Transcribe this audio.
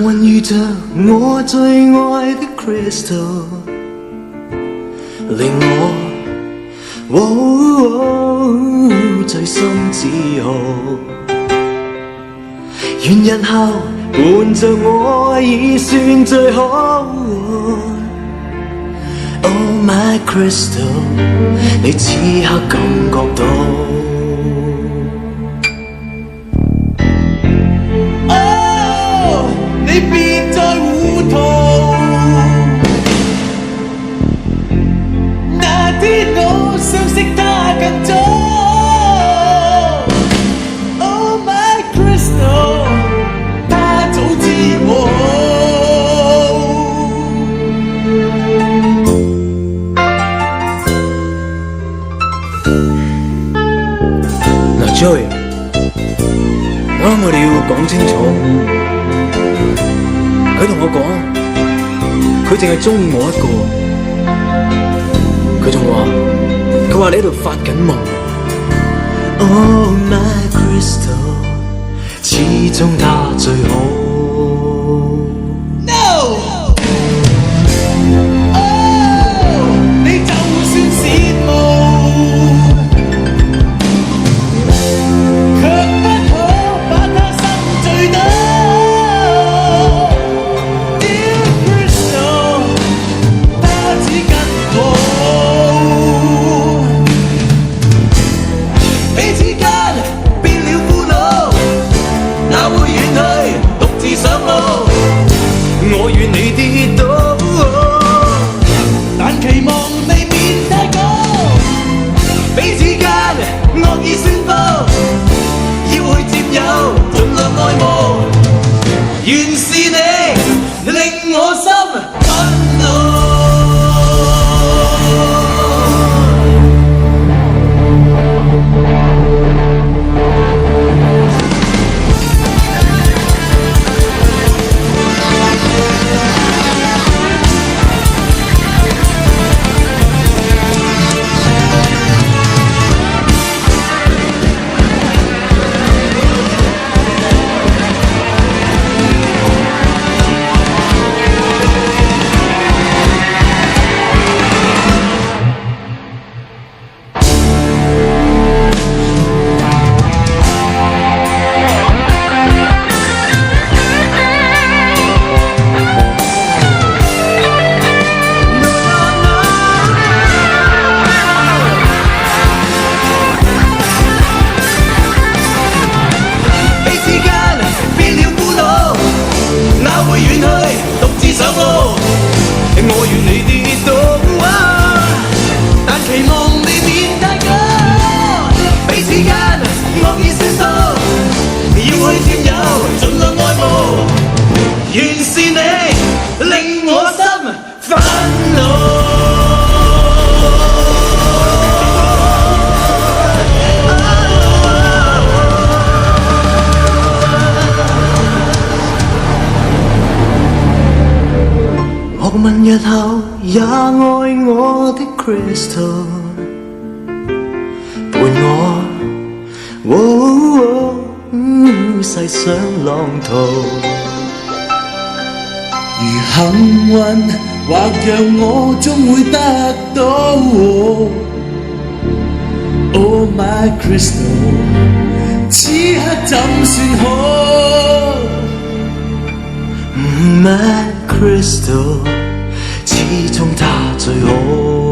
運遇着我最愛的 Crystal， 令我最心自豪。願日後伴着我已算最好。Oh my Crystal， 你此刻感覺到。你別再糊塗，那天我相識他更早。Oh my Crystal， 他早知我。嗱 Joey， 我諗我哋要講清楚。佢同我講，佢淨係鍾意我一個。佢仲話，佢話你喺度發緊夢。Oh my Crystal， 始終他最好。No， 你就算羨慕，卻不可把他心醉倒。我願你跌倒，但期望未免太高。彼此間惡意宣佈，要去佔有，盡量愛慕。原是你令我心憤怒。我願你跌倒，但期望未免太高。彼此間惡意宣佈，要去佔有，盡量愛慕。原是你令我心憤怒。我問日後也愛我的 Crystal， 伴我細想浪途。如幸運，或讓我終會得到。Oh my Crystal， 此刻怎算好？My Crystal， 始終他最好。